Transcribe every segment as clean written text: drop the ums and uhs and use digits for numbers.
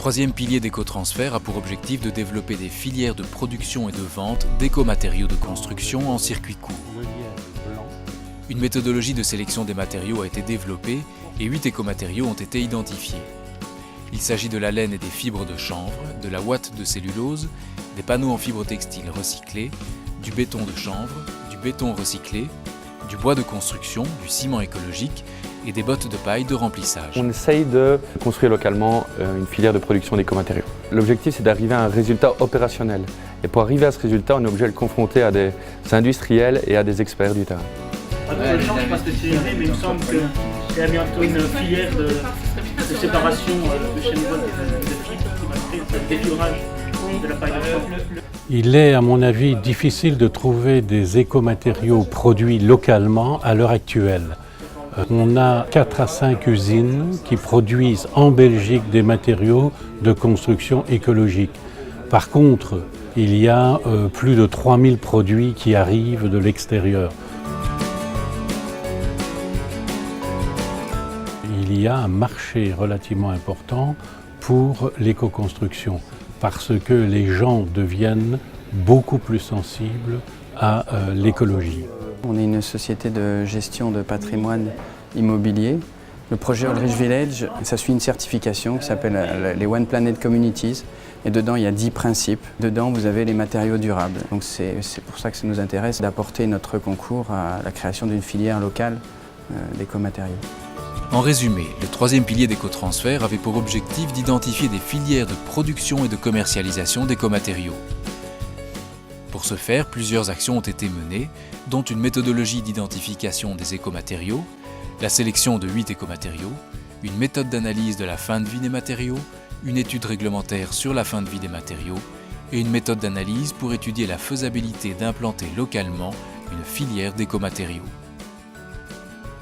troisième pilier d'écotransfert a pour objectif de développer des filières de production et de vente d'écomatériaux de construction en circuit court. Une méthodologie de sélection des matériaux a été développée et 8 écomatériaux ont été identifiés. Il s'agit de la laine et des fibres de chanvre, de la ouate de cellulose, des panneaux en fibre textile recyclés, du béton de chanvre, du béton recyclé, du bois de construction, du ciment écologique et des bottes de paille de remplissage. On essaye de construire localement une filière de production d'écomatériaux. L'objectif, c'est d'arriver à un résultat opérationnel. Et pour arriver à ce résultat, on est obligé de le confronter à des industriels et à des experts du terrain. Je ne sais pas si c'est arrivé, mais il me semble qu'il y a bientôt une filière de séparation de chaîne bois de fibres qui va créer le défibrage de la paille de chanvre. Il est, à mon avis, difficile de trouver des écomatériaux produits localement à l'heure actuelle. On a 4 à 5 usines qui produisent en Belgique des matériaux de construction écologique. Par contre, il y a plus de 3000 produits qui arrivent de l'extérieur. Il y a un marché relativement important pour l'éco-construction parce que les gens deviennent beaucoup plus sensibles à l'écologie. On est une société de gestion de patrimoine immobilier. Le projet Old Rich Village, ça suit une certification qui s'appelle les One Planet Communities. Et dedans, il y a 10 principes. Dedans, vous avez les matériaux durables. Donc c'est pour ça que ça nous intéresse d'apporter notre concours à la création d'une filière locale d'écomatériaux. En résumé, le troisième pilier d'écotransfert avait pour objectif d'identifier des filières de production et de commercialisation d'écomatériaux. Pour ce faire, plusieurs actions ont été menées, dont une méthodologie d'identification des écomatériaux, la sélection de 8 écomatériaux, une méthode d'analyse de la fin de vie des matériaux, une étude réglementaire sur la fin de vie des matériaux et une méthode d'analyse pour étudier la faisabilité d'implanter localement une filière d'écomatériaux.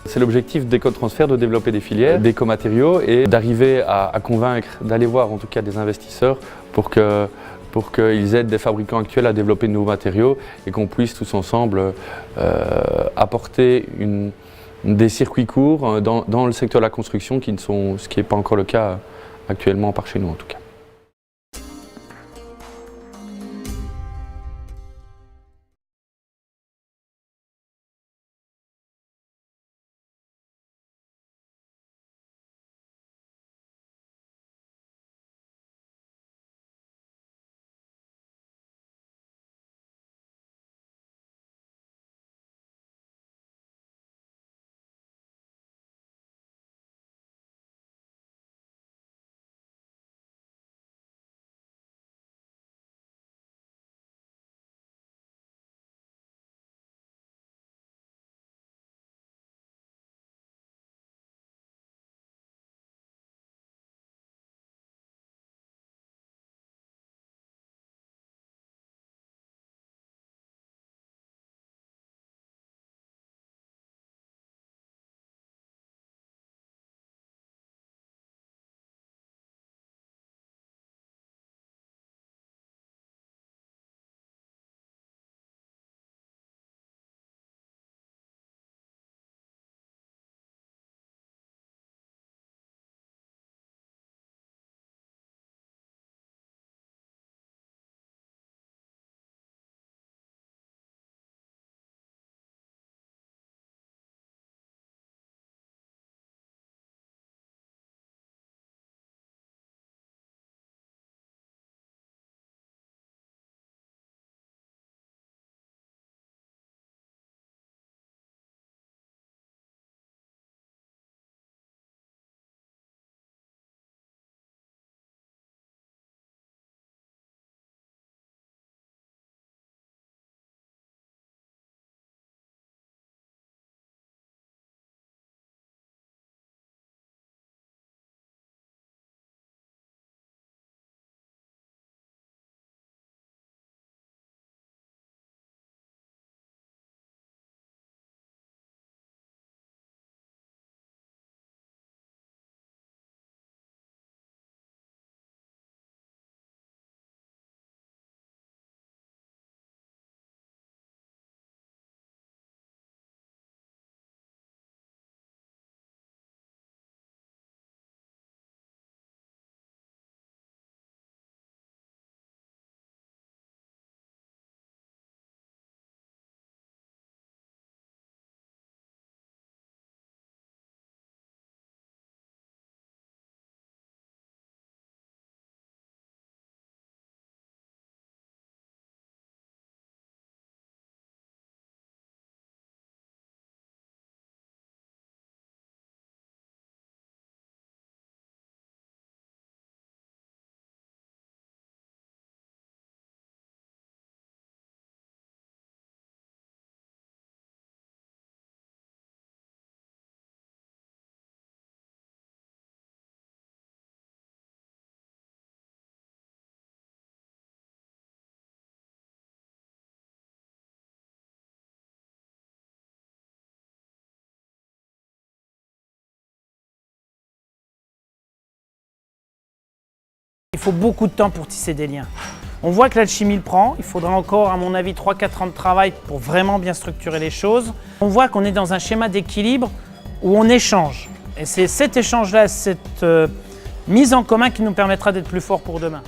C'est l'objectif d'Écotransfert de développer des filières d'écomatériaux et d'arriver à convaincre, d'aller voir en tout cas des investisseurs pour qu'ils aident des fabricants actuels à développer de nouveaux matériaux et qu'on puisse tous ensemble apporter des circuits courts dans le secteur de la construction ce qui n'est pas encore le cas actuellement par chez nous en tout cas. Il faut beaucoup de temps pour tisser des liens. On voit que l'alchimie le prend, il faudra encore à mon avis 3-4 ans de travail pour vraiment bien structurer les choses. On voit qu'on est dans un schéma d'équilibre où on échange. Et c'est cet échange-là, cette mise en commun qui nous permettra d'être plus forts pour demain.